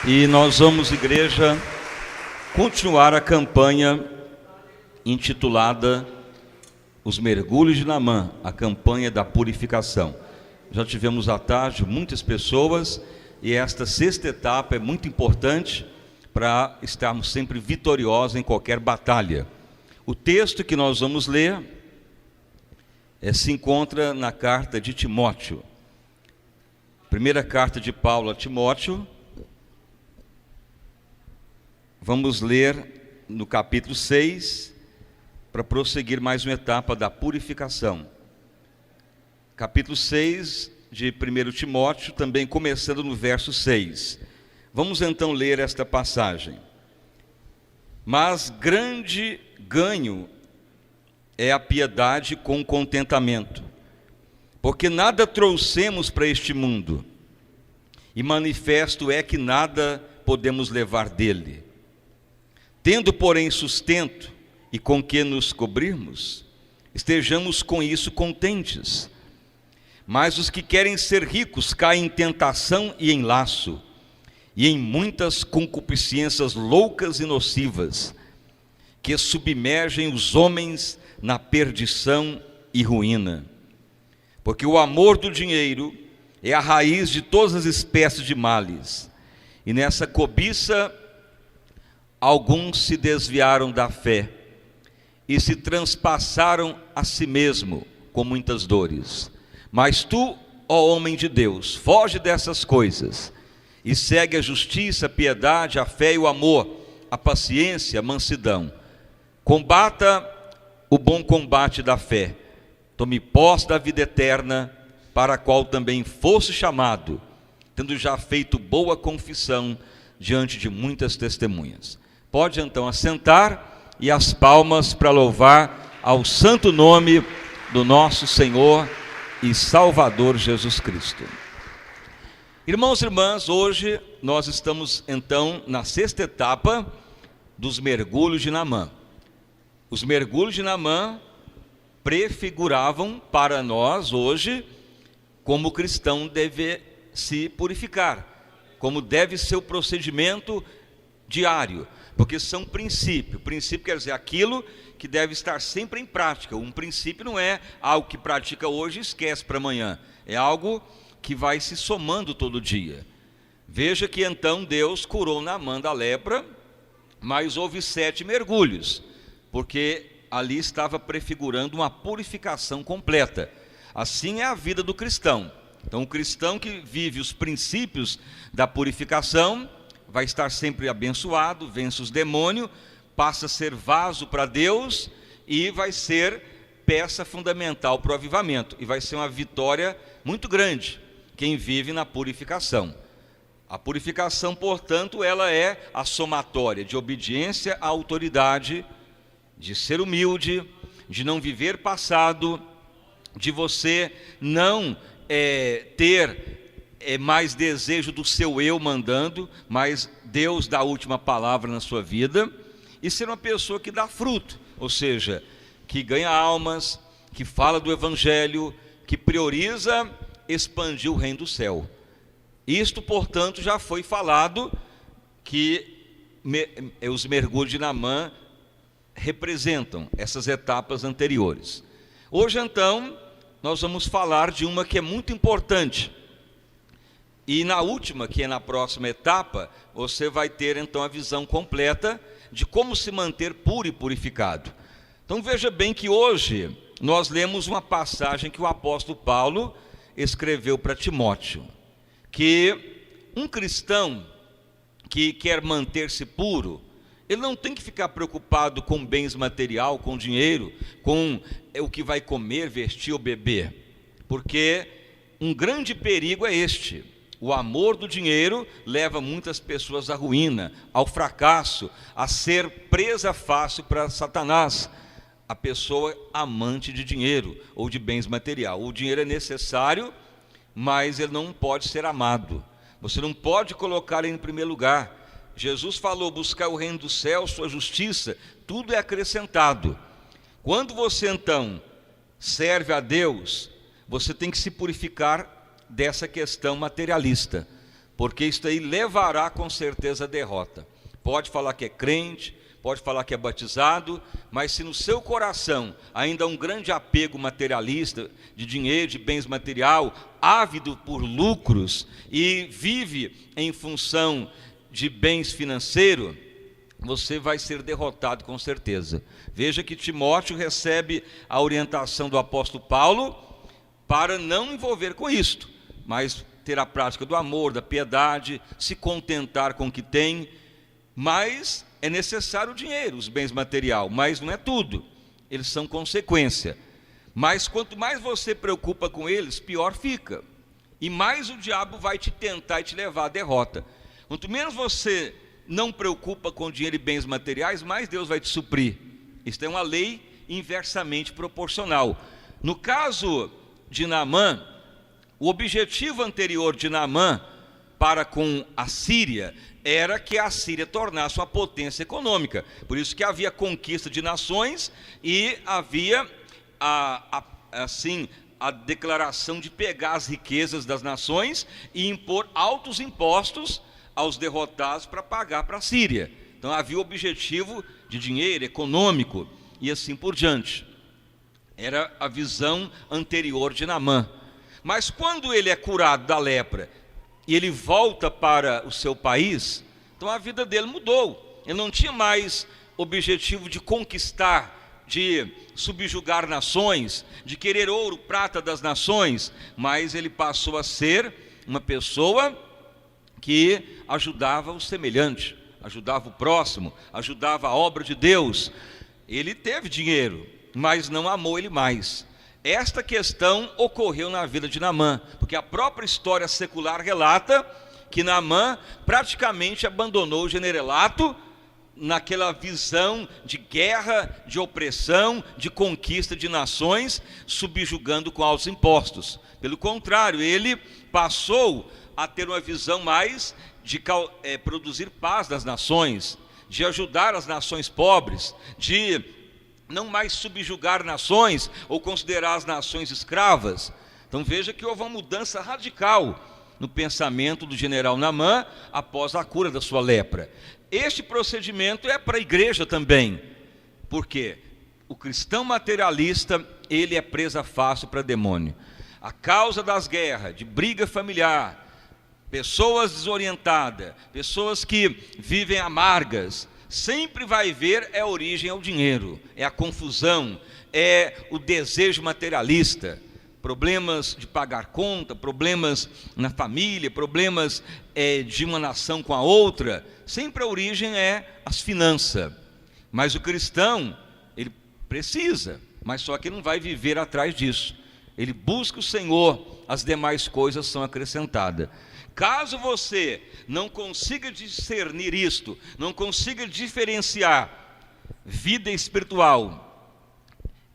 E nós vamos, igreja, continuar a campanha intitulada Os Mergulhos de Naamã, a campanha da purificação. Já tivemos à tarde muitas pessoas e esta sexta etapa é muito importante para estarmos sempre vitoriosos em qualquer batalha. O texto que nós vamos ler se encontra na carta de Timóteo. Primeira carta de Paulo a Timóteo. Vamos ler no capítulo 6, para prosseguir mais uma etapa da purificação. Capítulo 6 de 1 Timóteo, também começando no verso 6. Vamos então ler esta passagem. Mas grande ganho é a piedade com contentamento, porque nada trouxemos para este mundo, e manifesto é que nada podemos levar dele. Tendo, porém, sustento e com que nos cobrirmos, estejamos com isso contentes. Mas os que querem ser ricos caem em tentação e em laço, e em muitas concupiscências loucas e nocivas, que submergem os homens na perdição e ruína. Porque o amor do dinheiro é a raiz de todas as espécies de males, e nessa cobiça alguns se desviaram da fé e se transpassaram a si mesmo com muitas dores. Mas tu, ó homem de Deus, foge dessas coisas e segue a justiça, a piedade, a fé e o amor, a paciência, a mansidão. Combata o bom combate da fé. Tome posse da vida eterna, para a qual também fosse chamado, tendo já feito boa confissão diante de muitas testemunhas. Pode então assentar e as palmas para louvar ao santo nome do nosso Senhor e Salvador Jesus Cristo. Irmãos e irmãs, hoje nós estamos então na sexta etapa dos mergulhos de Naamã. Os mergulhos de Naamã prefiguravam para nós hoje como o cristão deve se purificar, como deve ser o procedimento diário. Porque são princípio. Princípio quer dizer aquilo que deve estar sempre em prática. Um princípio não é algo que pratica hoje e esquece para amanhã. É algo que vai se somando todo dia. Veja que então Deus curou Naamã da lepra, mas houve 7 mergulhos, porque ali estava prefigurando uma purificação completa. Assim é a vida do cristão. Então o cristão que vive os princípios da purificação vai estar sempre abençoado, vence os demônios, passa a ser vaso para Deus e vai ser peça fundamental para o avivamento. E vai ser uma vitória muito grande quem vive na purificação. A purificação, portanto, ela é a somatória de obediência à autoridade, de ser humilde, de não viver passado, de você não ter mais desejo do seu eu mandando, mas Deus dá a última palavra na sua vida, e ser uma pessoa que dá fruto, ou seja, que ganha almas, que fala do evangelho, que prioriza expandir o reino do céu. Isto, portanto, já foi falado que os mergulhos de Naamã representam essas etapas anteriores. Hoje, então, nós vamos falar de uma que é muito importante. E na última, que é na próxima etapa, você vai ter então a visão completa de como se manter puro e purificado. Então veja bem que hoje nós lemos uma passagem que o apóstolo Paulo escreveu para Timóteo, que um cristão que quer manter-se puro, ele não tem que ficar preocupado com bens material, com dinheiro, com o que vai comer, vestir ou beber, porque um grande perigo é este. O amor do dinheiro leva muitas pessoas à ruína, ao fracasso, a ser presa fácil para Satanás. A pessoa amante de dinheiro ou de bens materiais. O dinheiro é necessário, mas ele não pode ser amado. Você não pode colocar ele em primeiro lugar. Jesus falou: buscar o reino do céu, sua justiça, tudo é acrescentado. Quando você então serve a Deus, você tem que se purificar dessa questão materialista. porque isso aí levará com certeza à derrota. Pode falar que é crente, pode falar que é batizado, mas se no seu coração ainda há um grande apego materialista, de dinheiro, de bens material, ávido por lucros, e vive em função de bens financeiros, você vai ser derrotado com certeza. Veja que Timóteo recebe a orientação do apóstolo Paulo para não envolver com isto, mas ter a prática do amor, da piedade, se contentar com o que tem. Mas é necessário o dinheiro, os bens materiais, mas não é tudo, eles são consequência. Mas quanto mais você preocupa com eles, pior fica, e mais o diabo vai te tentar e te levar à derrota. Quanto menos você não preocupa com dinheiro e bens materiais, mais Deus vai te suprir. Isso é uma lei inversamente proporcional. No caso de Naamã, o objetivo anterior de Naamã para com a Síria era que a Síria tornasse uma potência econômica. Por isso que havia conquista de nações e havia a declaração de pegar as riquezas das nações e impor altos impostos aos derrotados para pagar para a Síria. Então havia o objetivo de dinheiro econômico e assim por diante. Era a visão anterior de Naamã. Mas quando ele é curado da lepra e ele volta para o seu país, então a vida dele mudou. Ele não tinha mais objetivo de conquistar, de subjugar nações, de querer ouro, prata das nações, mas ele passou a ser uma pessoa que ajudava o semelhante, ajudava o próximo, ajudava a obra de Deus. Ele teve dinheiro, mas não amou ele mais. Esta questão ocorreu na vida de Naamã, porque a própria história secular relata que Naamã praticamente abandonou o generalato naquela visão de guerra, de opressão, de conquista de nações, subjugando com altos impostos. Pelo contrário, ele passou a ter uma visão mais de produzir paz das nações, de ajudar as nações pobres, de não mais subjugar nações ou considerar as nações escravas. Então veja que houve uma mudança radical no pensamento do general Naamã após a cura da sua lepra. Este procedimento é para a igreja também, porque o cristão materialista, ele é presa fácil para demônio. A causa das guerras, de briga familiar, pessoas desorientadas, pessoas que vivem amargas, sempre vai ver a origem ao dinheiro, é a confusão, é o desejo materialista, problemas de pagar conta, problemas na família, problemas de uma nação com a outra, sempre a origem é as finanças. Mas o cristão, ele precisa, mas só que não vai viver atrás disso. Ele busca o Senhor, as demais coisas são acrescentadas. Caso você não consiga discernir isto, não consiga diferenciar vida espiritual,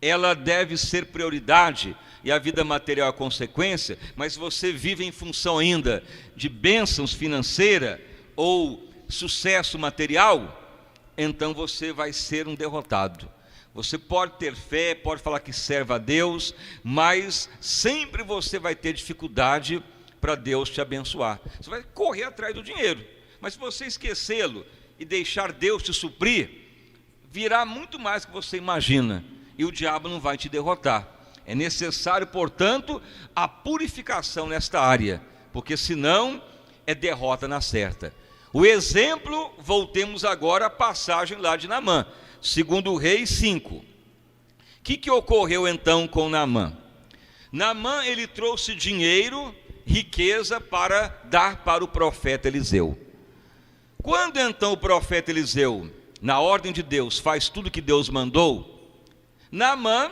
ela deve ser prioridade e a vida material é consequência, mas se você vive em função ainda de bênçãos financeiras ou sucesso material, então você vai ser um derrotado. Você pode ter fé, pode falar que serve a Deus, mas sempre você vai ter dificuldade para Deus te abençoar. Você vai correr atrás do dinheiro, mas se você esquecê-lo e deixar Deus te suprir, virá muito mais do que você imagina, e o diabo não vai te derrotar. É necessário, portanto, a purificação nesta área, porque senão é derrota na certa. O exemplo, voltemos agora à passagem lá de Naamã, 2 Reis 5. O que ocorreu então com Naamã? Naamã, ele trouxe dinheiro, riqueza para dar para o profeta Eliseu. Quando então o profeta Eliseu, na ordem de Deus, faz tudo que Deus mandou, Naamã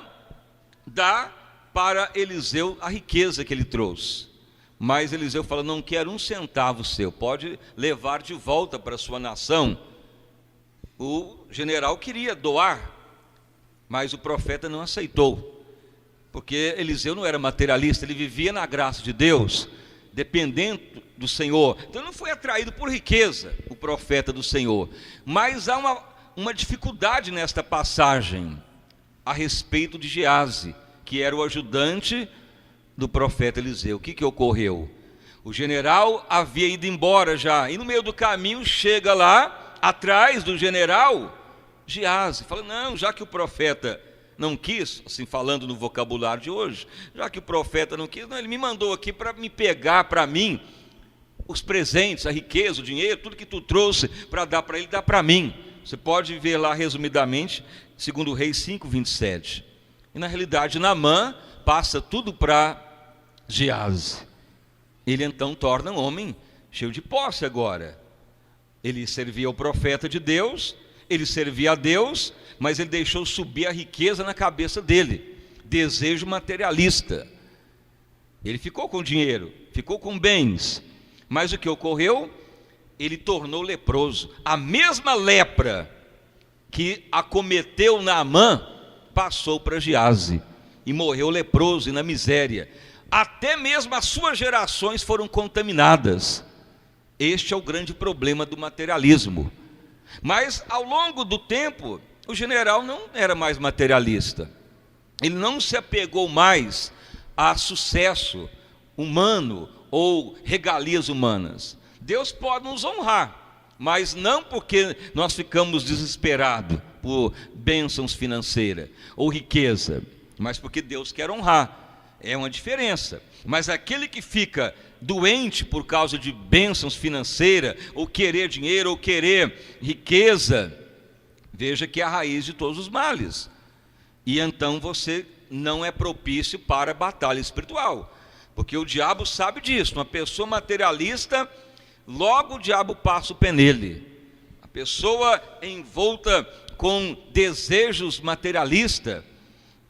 dá para Eliseu a riqueza que ele trouxe. Mas Eliseu fala: não quero um centavo seu, pode levar de volta para a sua nação. O general queria doar, mas o profeta não aceitou, porque Eliseu não era materialista, ele vivia na graça de Deus, dependendo do Senhor. Então não foi atraído por riqueza o profeta do Senhor. Mas há uma dificuldade nesta passagem a respeito de Geazi, que era o ajudante do profeta Eliseu. O que ocorreu? O general havia ido embora já, e no meio do caminho chega lá, atrás do general, Geazi. Fala, não, já que o profeta não quis, assim falando no vocabulário de hoje, já que o profeta não quis, não, ele me mandou aqui para me pegar para mim os presentes, a riqueza, o dinheiro, tudo que tu trouxe para dar para ele, dá para mim. Você pode ver lá resumidamente, 2 Reis 5:27. E na realidade Naamã passa tudo para Geazi. Ele então torna um homem cheio de posse agora. Ele servia ao profeta de Deus, ele servia a Deus, mas ele deixou subir a riqueza na cabeça dele, desejo materialista. Ele ficou com dinheiro, ficou com bens, mas o que ocorreu? Ele tornou leproso. A mesma lepra que acometeu Naamã passou para Geazi, e morreu leproso e na miséria. Até mesmo as suas gerações foram contaminadas. Este é o grande problema do materialismo. Mas ao longo do tempo, o general não era mais materialista. Ele não se apegou mais a sucesso humano ou regalias humanas. Deus pode nos honrar, mas não porque nós ficamos desesperados por bênçãos financeiras ou riqueza, mas porque Deus quer honrar. É uma diferença. Mas aquele que fica doente por causa de bênçãos financeiras, ou querer dinheiro, ou querer riqueza, veja que é a raiz de todos os males. E então você não é propício para a batalha espiritual, porque o diabo sabe disso. Uma pessoa materialista, logo o diabo passa o pé nele. A pessoa envolta com desejos materialistas,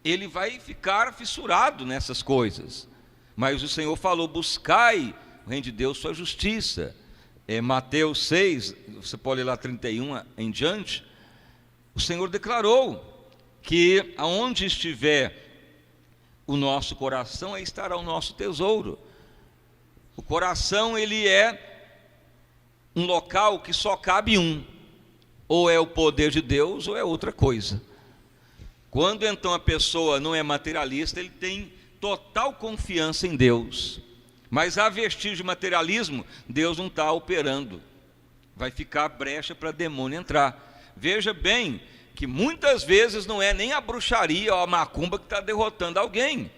ele vai ficar fissurado nessas coisas. Mas o Senhor falou, buscai o reino de Deus, sua justiça. Mateus 6, você pode ler lá 31 em diante. O Senhor declarou que aonde estiver o nosso coração, aí estará o nosso tesouro. O coração, ele é um local que só cabe um, ou é o poder de Deus, ou é outra coisa. Quando então a pessoa não é materialista, ele tem total confiança em Deus. Mas há vestígio de materialismo, Deus não está operando. Vai ficar brecha para demônio entrar. Veja bem que muitas vezes não é nem a bruxaria ou a macumba que está derrotando alguém,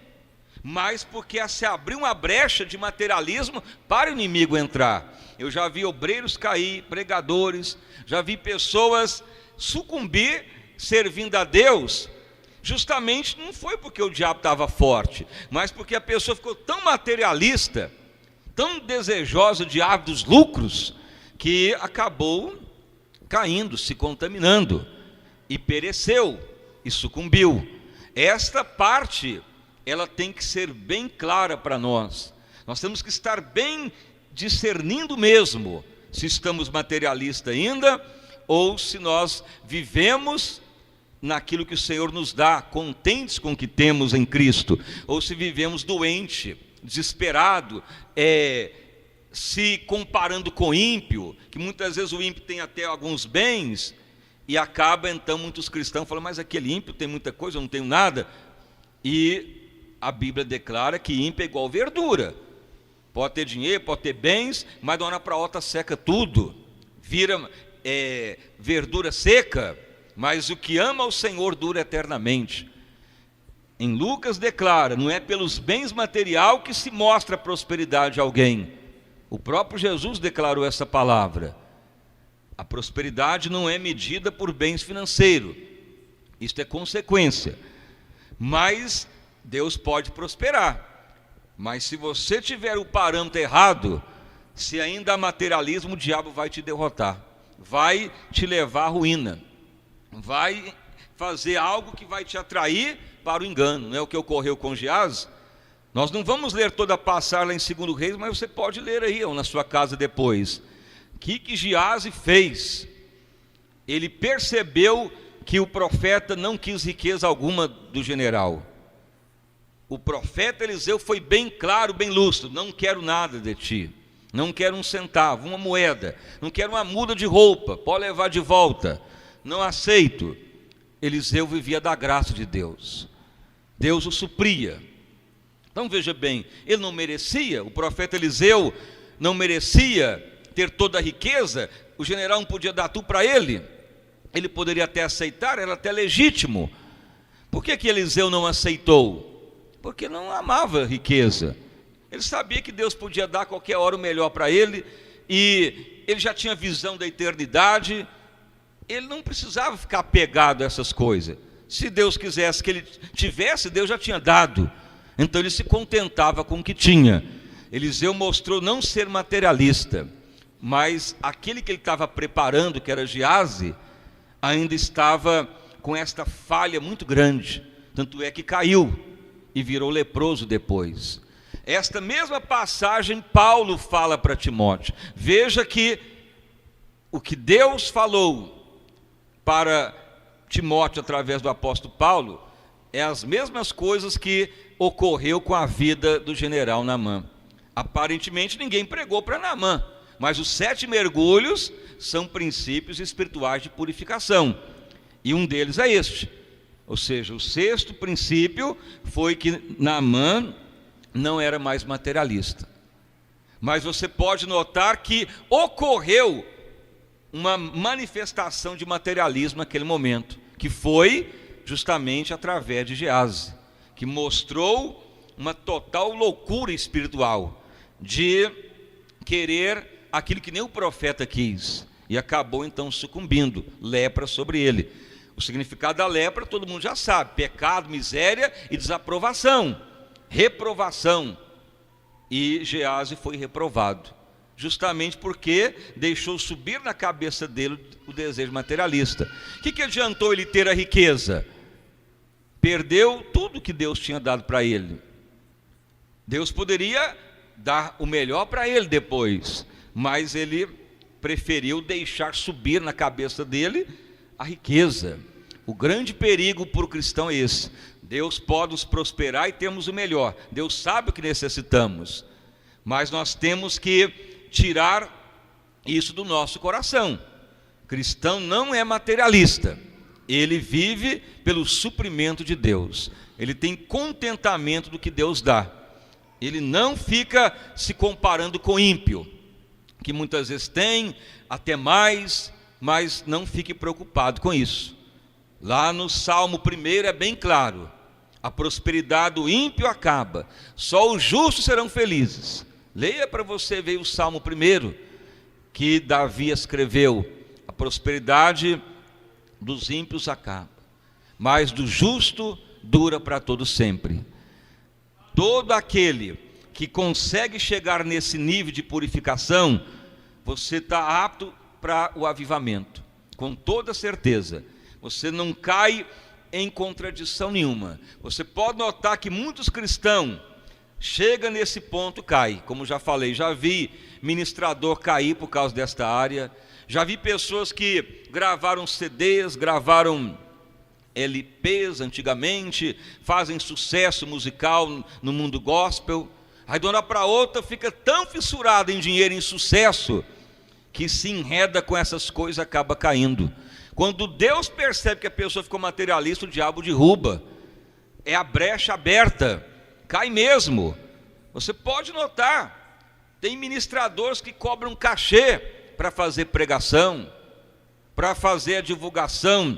mas porque se abriu uma brecha de materialismo para o inimigo entrar. Eu já vi obreiros cair, pregadores, já vi pessoas sucumbir servindo a Deus. Justamente não foi porque o diabo estava forte, mas porque a pessoa ficou tão materialista, tão desejosa de ávidos lucros, que acabou caindo, se contaminando, e pereceu, e sucumbiu. Esta parte, ela tem que ser bem clara para nós. Nós temos que estar bem discernindo mesmo, se estamos materialistas ainda, ou se nós vivemos naquilo que o Senhor nos dá, contentes com o que temos em Cristo, ou se vivemos doente, desesperado, se comparando com o ímpio, que muitas vezes o ímpio tem até alguns bens, e acaba então muitos cristãos falando, mas aquele ímpio tem muita coisa, eu não tenho nada. E a Bíblia declara que ímpio é igual verdura, pode ter dinheiro, pode ter bens, mas de uma hora para outra seca tudo, vira verdura seca. Mas o que ama o Senhor dura eternamente. Em Lucas declara, não é pelos bens materiais que se mostra a prosperidade de alguém. O próprio Jesus declarou essa palavra. A prosperidade não é medida por bens financeiros. Isto é consequência. Mas Deus pode prosperar. Mas se você tiver o parâmetro errado, se ainda há materialismo, o diabo vai te derrotar. Vai te levar à ruína. Vai fazer algo que vai te atrair para o engano. Não é o que ocorreu com Geazi? Nós não vamos ler toda a passagem lá em 2 Reis, mas você pode ler aí, ou na sua casa depois. O que Geazi fez? Ele percebeu que o profeta não quis riqueza alguma do general. O profeta Eliseu foi bem claro, bem lúcido, não quero nada de ti. Não quero um centavo, uma moeda, não quero uma muda de roupa, pode levar de volta. Não aceito. Eliseu vivia da graça de Deus. Deus o supria. Então veja bem, ele não merecia, o profeta Eliseu não merecia ter toda a riqueza, o general não podia dar tudo para ele poderia até aceitar, era até legítimo. Por que Eliseu não aceitou? Porque não amava riqueza. Ele sabia que Deus podia dar a qualquer hora o melhor para ele, e ele já tinha visão da eternidade, ele não precisava ficar apegado a essas coisas. Se Deus quisesse que ele tivesse, Deus já tinha dado. Então ele se contentava com o que tinha. Eliseu mostrou não ser materialista, mas aquele que ele estava preparando, que era Geazi, ainda estava com esta falha muito grande. Tanto é que caiu e virou leproso depois. Esta mesma passagem Paulo fala para Timóteo. Veja que o que Deus falou para Timóteo através do apóstolo Paulo é as mesmas coisas que ocorreu com a vida do general Naamã. Aparentemente ninguém pregou para Naamã, mas os 7 mergulhos são princípios espirituais de purificação, e um deles é este. Ou seja, o 6º princípio foi que Naamã não era mais materialista. Mas você pode notar que ocorreu uma manifestação de materialismo naquele momento, que foi justamente através de Geazi, que mostrou uma total loucura espiritual, de querer aquilo que nem o profeta quis, e acabou então sucumbindo, lepra sobre ele. O significado da lepra todo mundo já sabe: pecado, miséria e desaprovação, reprovação. E Geazi foi reprovado, justamente porque deixou subir na cabeça dele o desejo materialista. O que adiantou ele ter a riqueza? Perdeu tudo que Deus tinha dado para ele. Deus poderia dar o melhor para ele depois, mas ele preferiu deixar subir na cabeça dele a riqueza. O grande perigo para o cristão é esse: Deus pode nos prosperar e temos o melhor, Deus sabe o que necessitamos, mas nós temos que tirar isso do nosso coração. O cristão não é materialista, ele vive pelo suprimento de Deus, ele tem contentamento do que Deus dá, ele não fica se comparando com o ímpio, que muitas vezes tem até mais, mas não fique preocupado com isso. Lá no Salmo 1 é bem claro: a prosperidade do ímpio acaba, só os justos serão felizes. Leia para você ver o Salmo 1 que Davi escreveu: a prosperidade dos ímpios acaba, mas do justo dura para todo sempre. Todo aquele que consegue chegar nesse nível de purificação, você está apto para o avivamento, com toda certeza. Você não cai em contradição nenhuma. Você pode notar que muitos cristãos chegam nesse ponto, cai. Como já falei, já vi ministrador cair por causa desta área, já vi pessoas que gravaram CDs, gravaram LPs antigamente, fazem sucesso musical no mundo gospel, aí de uma hora para outra fica tão fissurado em dinheiro e em sucesso, que se enreda com essas coisas, acaba caindo. Quando Deus percebe que a pessoa ficou materialista, o diabo derruba, é a brecha aberta, cai mesmo. Você pode notar, tem ministradores que cobram cachê para fazer pregação, para fazer a divulgação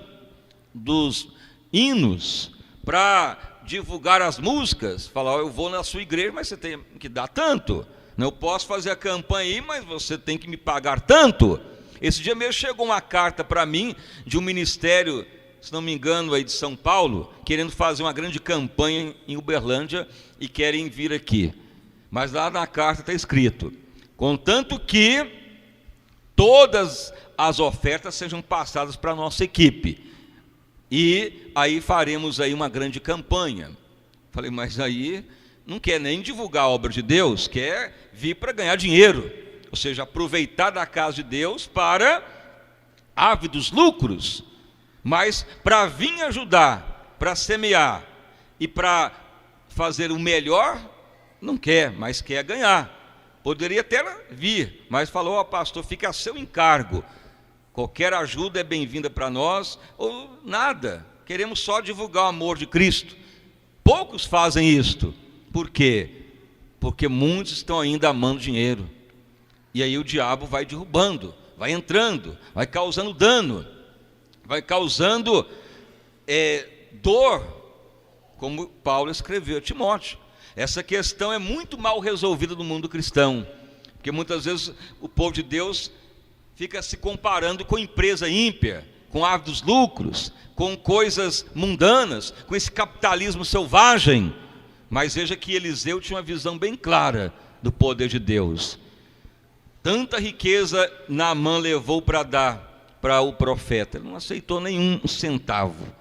dos hinos, para divulgar as músicas. Fala: eu vou na sua igreja, mas você tem que dar tanto. Não posso fazer a campanha aí, mas você tem que me pagar tanto. Esse dia mesmo chegou uma carta para mim de um ministério, se não me engano, aí de São Paulo, querendo fazer uma grande campanha em Uberlândia e querem vir aqui. Mas lá na carta está escrito: contanto que todas as ofertas sejam passadas para a nossa equipe, e aí faremos aí uma grande campanha. Falei: mas aí não quer nem divulgar a obra de Deus, quer vir para ganhar dinheiro, ou seja, aproveitar da casa de Deus para ávidos lucros. Mas para vir ajudar, para semear e para fazer o melhor, não quer, mas quer ganhar. Poderia até vir, mas falou: ó, pastor, fica a seu encargo, qualquer ajuda é bem-vinda para nós, ou nada, queremos só divulgar o amor de Cristo. Poucos fazem isto. Por quê? Porque muitos estão ainda amando dinheiro. E aí o diabo vai derrubando, vai entrando, vai causando dano, vai causando dor, como Paulo escreveu a Timóteo. Essa questão é muito mal resolvida no mundo cristão, porque muitas vezes o povo de Deus fica se comparando com empresa ímpia, com ávidos lucros, com coisas mundanas, com esse capitalismo selvagem. Mas veja que Eliseu tinha uma visão bem clara do poder de Deus. Tanta riqueza Naamã levou para dar para o profeta, ele não aceitou nenhum centavo.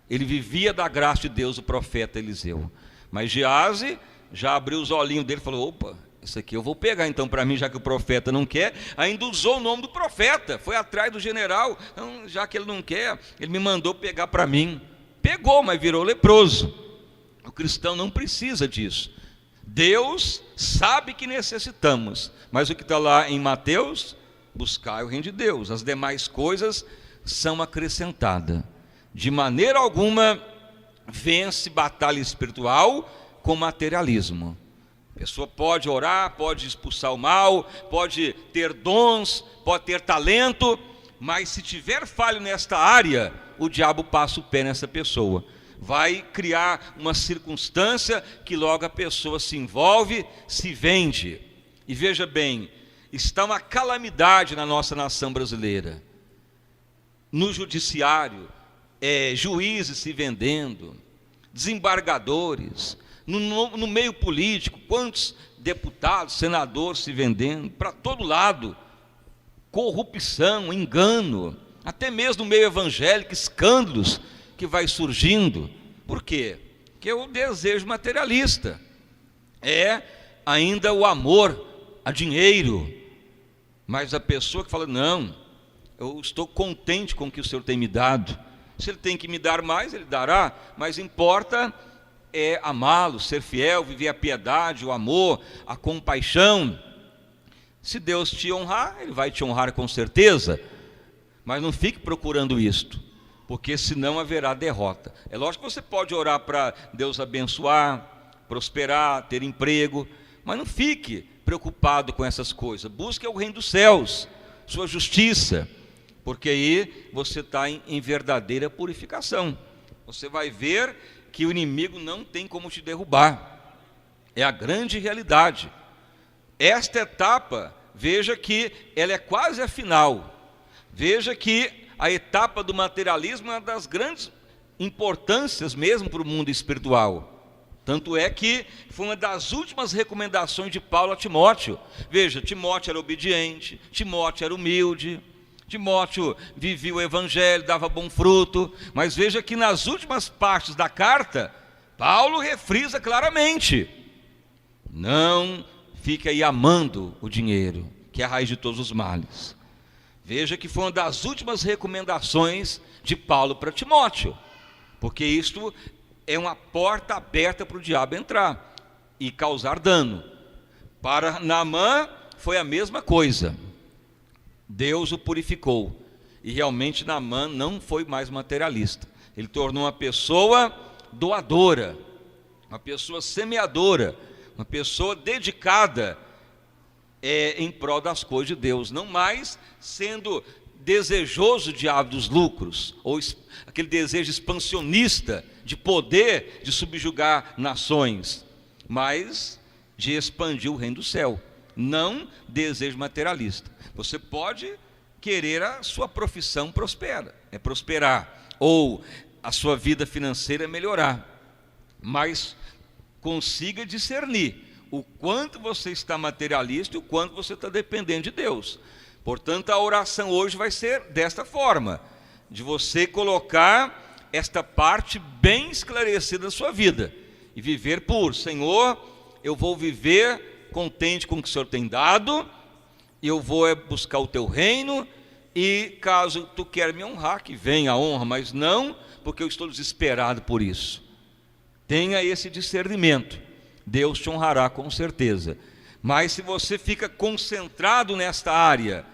Ele vivia da graça de Deus, o profeta Eliseu. Mas Geazi já abriu os olhinhos dele e falou: opa, isso aqui eu vou pegar então para mim, já que o profeta não quer. Ainda usou o nome do profeta, foi atrás do general. Então, já que ele não quer, ele me mandou pegar para mim. Pegou, mas virou leproso. O cristão não precisa disso. Deus sabe que necessitamos, mas o que está lá em Mateus: buscai o reino de Deus, as demais coisas são acrescentadas. De maneira alguma vence batalha espiritual com materialismo. A pessoa pode orar, pode expulsar o mal, pode ter dons, pode ter talento, mas se tiver falho nesta área, o diabo passa o pé nessa pessoa. Vai criar uma circunstância que logo a pessoa se envolve, se vende. E veja bem, está uma calamidade na nossa nação brasileira. No judiciário, juízes se vendendo, desembargadores, no meio político, quantos deputados, senadores se vendendo, para todo lado, corrupção, engano, até mesmo no meio evangélico, escândalos que vai surgindo. Por quê? Porque é o desejo materialista, é ainda o amor a dinheiro. Mas a pessoa que fala: não, eu estou contente com o que o Senhor tem me dado. Se Ele tem que me dar mais, Ele dará, mas importa é amá-lo, ser fiel, viver a piedade, o amor, a compaixão. Se Deus te honrar, Ele vai te honrar com certeza, mas não fique procurando isto, porque senão haverá derrota. É lógico que você pode orar para Deus abençoar, prosperar, ter emprego, mas não fique preocupado com essas coisas. Busque o reino dos céus, sua justiça, porque aí você está em verdadeira purificação. Você vai ver que o inimigo não tem como te derrubar. É a grande realidade. Esta etapa, veja que ela é quase a final. Veja que a etapa do materialismo é uma das grandes importâncias mesmo para o mundo espiritual. Tanto é que foi uma das últimas recomendações de Paulo a Timóteo. Veja, Timóteo era obediente, Timóteo era humilde, Timóteo vivia o evangelho, dava bom fruto. Mas veja que nas últimas partes da carta, Paulo refrisa claramente: não fique aí amando o dinheiro, que é a raiz de todos os males. Veja que foi uma das últimas recomendações de Paulo para Timóteo, porque isto é uma porta aberta para o diabo entrar e causar dano. Para Naamã foi a mesma coisa. Deus o purificou, e realmente Naamã não foi mais materialista. Ele tornou uma pessoa doadora, uma pessoa semeadora, uma pessoa dedicada em prol das coisas de Deus, não mais sendo desejoso de ávidos lucros, ou aquele desejo expansionista de poder, de subjugar nações, mas de expandir o reino do céu, não desejo materialista. Você pode querer a sua profissão prosperar, ou a sua vida financeira melhorar, mas consiga discernir o quanto você está materialista e o quanto você está dependendo de Deus. Portanto, a oração hoje vai ser desta forma, de você colocar esta parte bem esclarecida da sua vida, e viver por: Senhor, eu vou viver contente com o que o Senhor tem dado, eu vou buscar o teu reino, e caso tu queira me honrar, que venha a honra, mas não porque eu estou desesperado por isso. Tenha esse discernimento, Deus te honrará com certeza. Mas se você fica concentrado nesta área,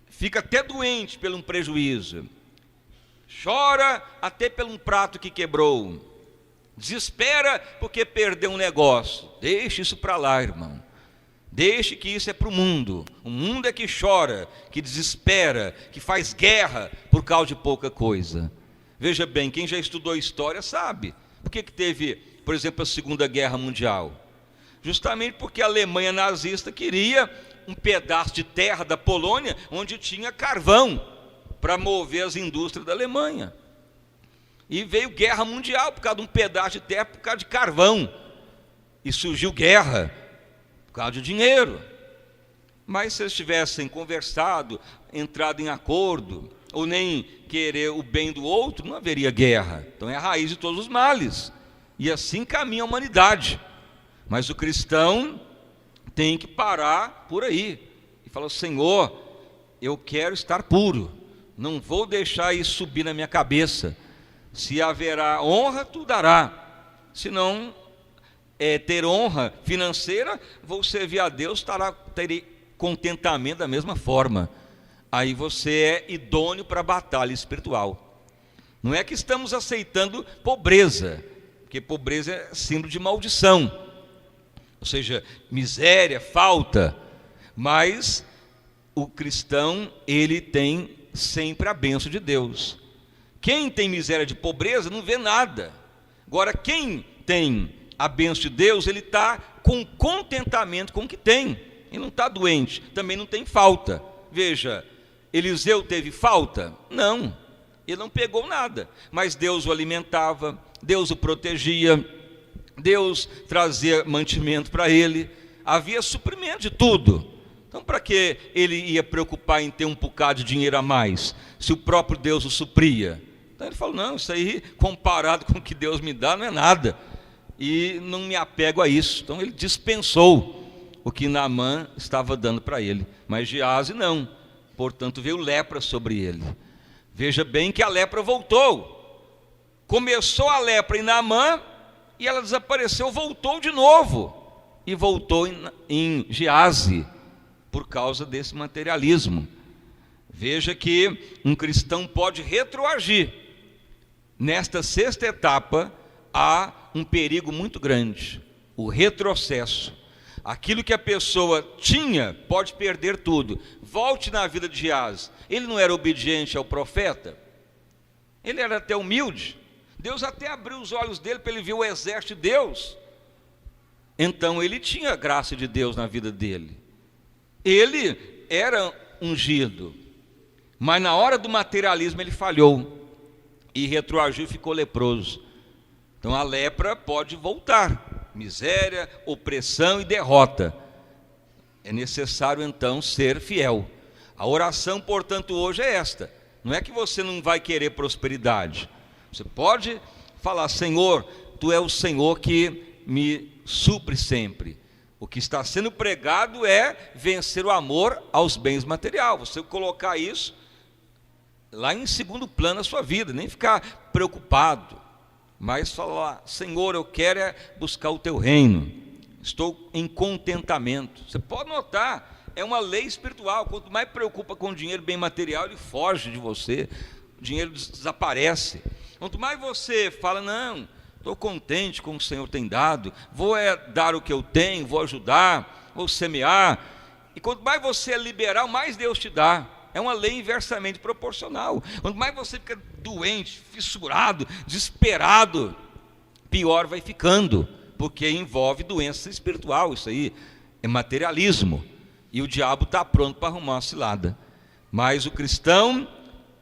fica até doente pelo um prejuízo, chora até pelo um prato que quebrou, Desespera porque perdeu um negócio. Deixe isso para lá, irmão. Deixe que isso é para o mundo. O mundo é que chora, que desespera, que faz guerra por causa de pouca coisa. Veja bem, quem já estudou história sabe. Por que teve, por exemplo, a Segunda Guerra Mundial? Justamente porque a Alemanha nazista queria um pedaço de terra da Polônia onde tinha carvão para mover as indústrias da Alemanha. E veio guerra mundial por causa de um pedaço de terra, por causa de carvão. E surgiu guerra por causa de dinheiro. Mas se eles tivessem conversado, entrado em acordo, ou nem querer o bem do outro, não haveria guerra. Então é a raiz de todos os males. E assim caminha a humanidade. Mas o cristão tem que parar por aí e falar: Senhor, eu quero estar puro, não vou deixar isso subir na minha cabeça. Se haverá honra, tu dará. Se não ter honra financeira, vou servir a Deus, terei contentamento da mesma forma. Aí você é idôneo para a batalha espiritual. Não é que estamos aceitando pobreza, porque pobreza é símbolo de maldição, ou seja, miséria, falta. Mas o cristão, ele tem sempre a bênção de Deus. Quem tem miséria de pobreza não vê nada. Agora, quem tem a bênção de Deus, ele está com contentamento com o que tem. Ele não está doente, também não tem falta. Veja, Eliseu teve falta? Não, ele não pegou nada. Mas Deus o alimentava, Deus o protegia, Deus trazia mantimento para ele. Havia suprimento de tudo. Então, para que ele ia preocupar em ter um bocado de dinheiro a mais, se o próprio Deus o supria? Então ele falou: não, isso aí comparado com o que Deus me dá não é nada, e não me apego a isso. Então ele dispensou o que Naamã estava dando para ele, mas Geazi não. Portanto veio lepra sobre ele. Veja bem que a lepra voltou. Começou a lepra em Naamã e ela desapareceu, voltou de novo, e voltou em Geazi, por causa desse materialismo. Veja que um cristão pode retroagir. Nesta sexta etapa há um perigo muito grande: o retrocesso. Aquilo que a pessoa tinha, pode perder tudo. Volte na vida de Geazi. Ele não era obediente ao profeta, ele era até humilde. Deus até abriu os olhos dele para ele ver o exército de Deus. Então ele tinha a graça de Deus na vida dele. Ele era ungido, mas na hora do materialismo ele falhou e retroagiu e ficou leproso. Então a lepra pode voltar: miséria, opressão e derrota. É necessário então ser fiel. A oração, portanto, hoje é esta. Não é que você não vai querer prosperidade. Você pode falar: Senhor, Tu és o Senhor que me supre sempre. O que está sendo pregado é vencer o amor aos bens materiais. Você colocar isso lá em segundo plano na sua vida, nem ficar preocupado, mas falar: Senhor, eu quero buscar o Teu reino, estou em contentamento. Você pode notar, é uma lei espiritual. Quanto mais preocupa com o dinheiro, bem material, ele foge de você, o dinheiro desaparece. Quanto mais você fala: não, estou contente com o que o Senhor tem dado, vou dar o que eu tenho, vou ajudar, vou semear. E quanto mais você é liberal, mais Deus te dá. É uma lei inversamente proporcional. Quanto mais você fica doente, fissurado, desesperado, pior vai ficando, porque envolve doença espiritual. Isso aí é materialismo, e o diabo está pronto para arrumar uma cilada. Mas o cristão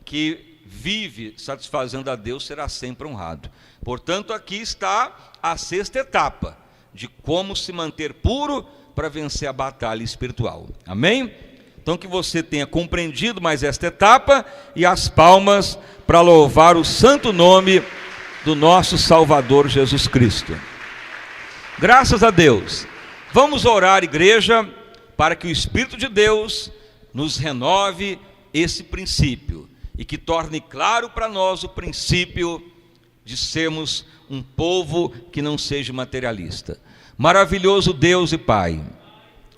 que vive satisfazendo a Deus será sempre honrado. Portanto, aqui está a sexta etapa de como se manter puro para vencer a batalha espiritual. Amém? Então que você tenha compreendido mais esta etapa, e as palmas para louvar o santo nome do nosso Salvador Jesus Cristo. Graças a Deus. Vamos orar, igreja, para que o Espírito de Deus nos renove esse princípio e que torne claro para nós o princípio de sermos um povo que não seja materialista. Maravilhoso Deus e Pai,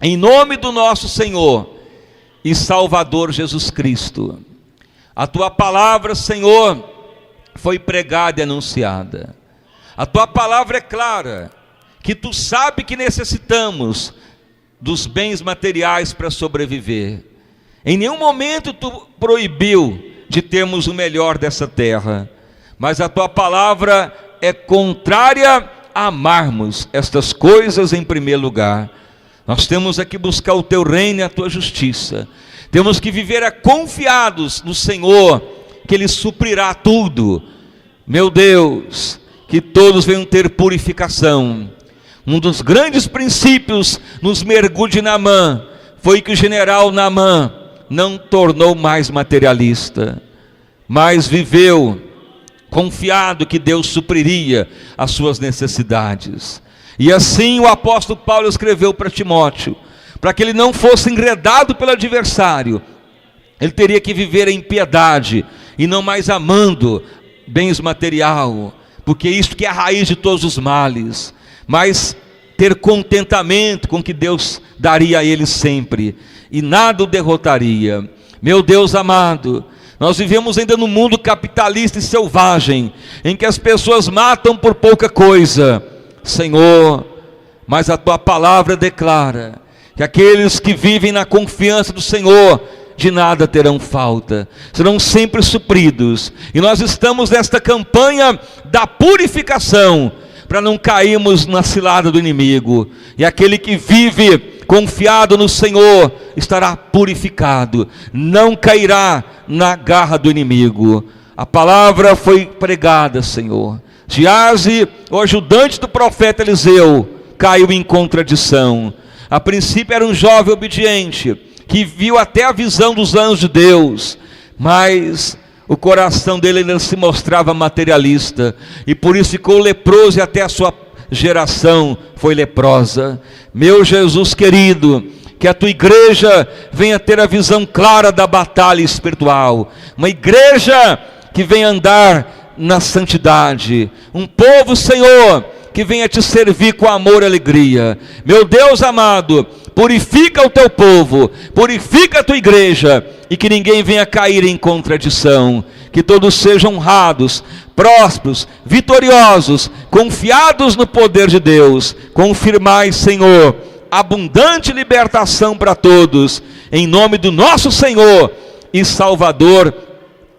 em nome do nosso Senhor e Salvador Jesus Cristo, a Tua palavra, Senhor, foi pregada e anunciada. A tua palavra é clara, que tu sabe que necessitamos dos bens materiais para sobreviver. Em nenhum momento tu proibiu de termos o melhor dessa terra, mas a tua palavra é contrária a amarmos estas coisas em primeiro lugar. Nós temos que buscar o teu reino e a tua justiça. Temos que viver confiados no Senhor, que Ele suprirá tudo. Meu Deus, que todos venham ter purificação. Um dos grandes princípios nos mergulhos de Naamã foi que o general Naamã não tornou mais materialista, mas viveu confiado que Deus supriria as suas necessidades. E assim o apóstolo Paulo escreveu para Timóteo, para que ele não fosse enredado pelo adversário. Ele teria que viver em piedade e não mais amando bens material, porque isto que é a raiz de todos os males, mas ter contentamento com o que Deus daria a ele sempre, e nada o derrotaria. Meu Deus amado, nós vivemos ainda num mundo capitalista e selvagem, em que as pessoas matam por pouca coisa, Senhor, mas a tua palavra declara que aqueles que vivem na confiança do Senhor, de nada terão falta, serão sempre supridos. E nós estamos nesta campanha da purificação, para não cairmos na cilada do inimigo. E aquele que vive confiado no Senhor estará purificado, não cairá na garra do inimigo. A palavra foi pregada, Senhor. Geazi, o ajudante do profeta Eliseu, caiu em contradição. A princípio era um jovem obediente, que viu até a visão dos anjos de Deus, mas o coração dele ainda se mostrava materialista, e por isso ficou leproso, e até a sua geração foi leprosa. Meu Jesus querido, que a tua igreja venha ter a visão clara da batalha espiritual, uma igreja que venha andar na santidade, um povo, Senhor, que venha te servir com amor e alegria. Meu Deus amado, purifica o teu povo, purifica a tua igreja, e que ninguém venha cair em contradição, que todos sejam honrados, prósperos, vitoriosos, confiados no poder de Deus. Confirmai, Senhor, abundante libertação para todos, em nome do nosso Senhor e Salvador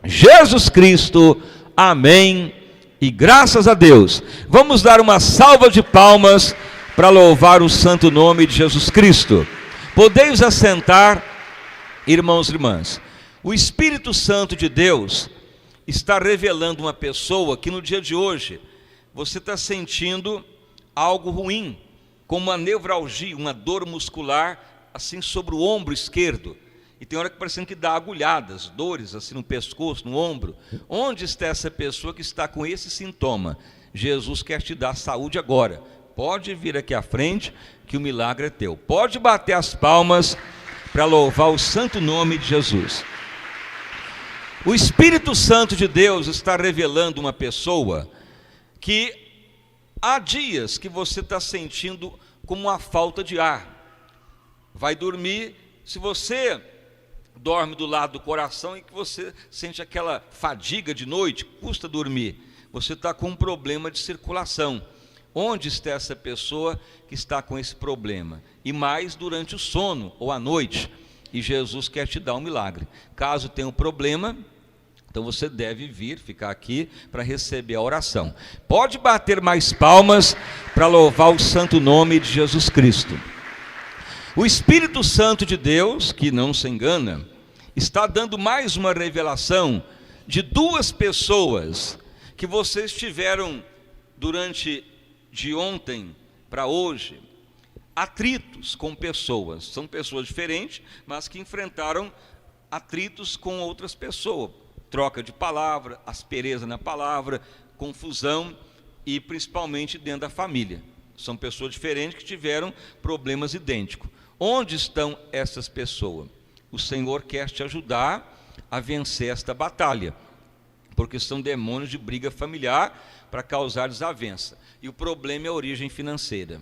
Jesus Cristo. Amém e graças a Deus. Vamos dar uma salva de palmas para louvar o santo nome de Jesus Cristo. Podeis assentar, irmãos e irmãs. O Espírito Santo de Deus está revelando uma pessoa que no dia de hoje você está sentindo algo ruim, como uma nevralgia, uma dor muscular assim sobre o ombro esquerdo, e tem hora que parecendo que dá agulhadas, dores assim no pescoço, no ombro. Onde está essa pessoa que está com esse sintoma? Jesus quer te dar saúde agora. Pode vir aqui à frente, que o milagre é teu. Pode bater as palmas para louvar o santo nome de Jesus. O Espírito Santo de Deus está revelando uma pessoa que há dias que você está sentindo como uma falta de ar. Vai dormir, se você dorme do lado do coração e que você sente aquela fadiga de noite, custa dormir, você está com um problema de circulação. Onde está essa pessoa que está com esse problema? E mais durante o sono ou à noite. E Jesus quer te dar um milagre. Caso tenha um problema, então você deve vir, ficar aqui para receber a oração. Pode bater mais palmas para louvar o santo nome de Jesus Cristo. O Espírito Santo de Deus, que não se engana, está dando mais uma revelação de duas pessoas que vocês tiveram durante de ontem para hoje, atritos com pessoas. São pessoas diferentes, mas que enfrentaram atritos com outras pessoas. Troca de palavra, aspereza na palavra, confusão, e principalmente dentro da família. São pessoas diferentes que tiveram problemas idênticos. Onde estão essas pessoas? O Senhor quer te ajudar a vencer esta batalha, porque são demônios de briga familiar para causar desavença. E o problema é a origem financeira.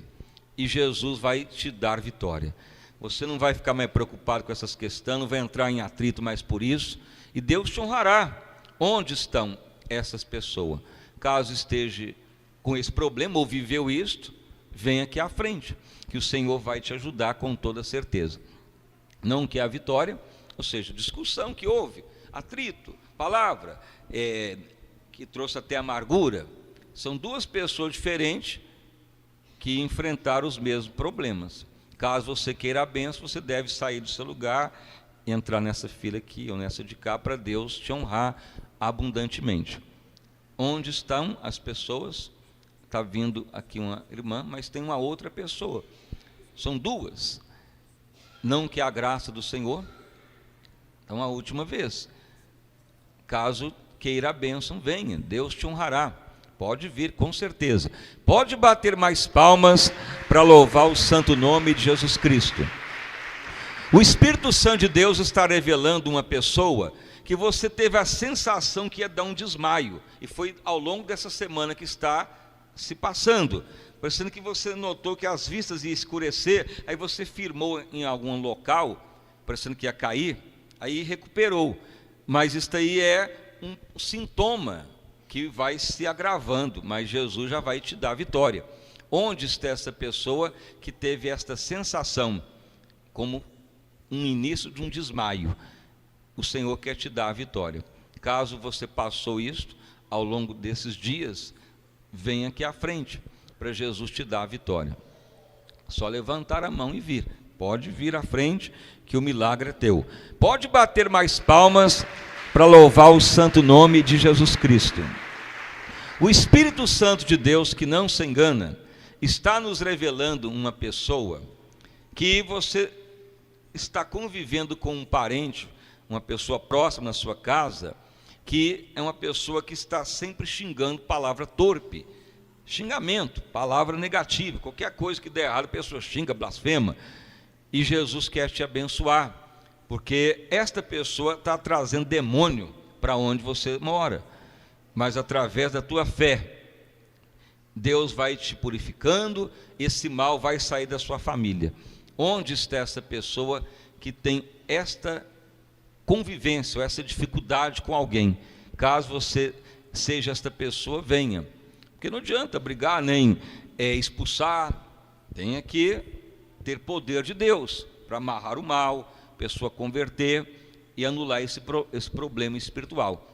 E Jesus vai te dar vitória. Você não vai ficar mais preocupado com essas questões, não vai entrar em atrito mais por isso. E Deus te honrará. Onde estão essas pessoas? Caso esteja com esse problema ou viveu isto, vem aqui à frente, que o Senhor vai te ajudar com toda certeza. Não que a vitória, ou seja, discussão que houve, atrito, palavra, que trouxe até amargura, são duas pessoas diferentes que enfrentaram os mesmos problemas. Caso você queira a bênção, você deve sair do seu lugar, entrar nessa fila aqui ou nessa de cá, para Deus te honrar abundantemente. Onde estão as pessoas? Está vindo aqui uma irmã, mas tem uma outra pessoa. São duas. Não que a graça do Senhor. Então, a última vez. Caso queira a bênção, venha, Deus te honrará. Pode vir, com certeza. Pode bater mais palmas para louvar o santo nome de Jesus Cristo. O Espírito Santo de Deus está revelando uma pessoa que você teve a sensação que ia dar um desmaio, e foi ao longo dessa semana que está se passando, parecendo que você notou que as vistas iam escurecer, aí você firmou em algum local, parecendo que ia cair, aí recuperou, mas isso aí é um sintoma que vai se agravando, mas Jesus já vai te dar a vitória. Onde está essa pessoa que teve esta sensação, como um início de um desmaio? O Senhor quer te dar a vitória. Caso você passou isto ao longo desses dias, venha aqui à frente, para Jesus te dar a vitória. Só levantar a mão e vir. Pode vir à frente, que o milagre é teu. Pode bater mais palmas para louvar o santo nome de Jesus Cristo. O Espírito Santo de Deus, que não se engana, está nos revelando uma pessoa que você está convivendo com um parente, uma pessoa próxima na sua casa, que é uma pessoa que está sempre xingando, palavra torpe, xingamento, palavra negativa, qualquer coisa que der errado, a pessoa xinga, blasfema, e Jesus quer te abençoar, porque esta pessoa está trazendo demônio para onde você mora, mas através da tua fé, Deus vai te purificando, esse mal vai sair da sua família. Onde está essa pessoa que tem esta convivência, ou essa dificuldade com alguém? Caso você seja esta pessoa, venha, porque não adianta brigar nem expulsar, tem que ter poder de Deus para amarrar o mal, a pessoa converter e anular esse problema espiritual.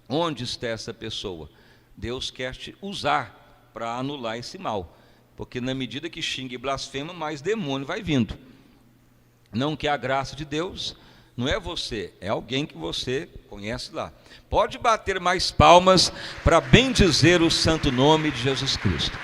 Onde está essa pessoa? Deus quer te usar para anular esse mal, porque na medida que xinga e blasfema, mais demônio vai vindo. Não que a graça de Deus, não é você, é alguém que você conhece lá. Pode bater mais palmas para bendizer o santo nome de Jesus Cristo.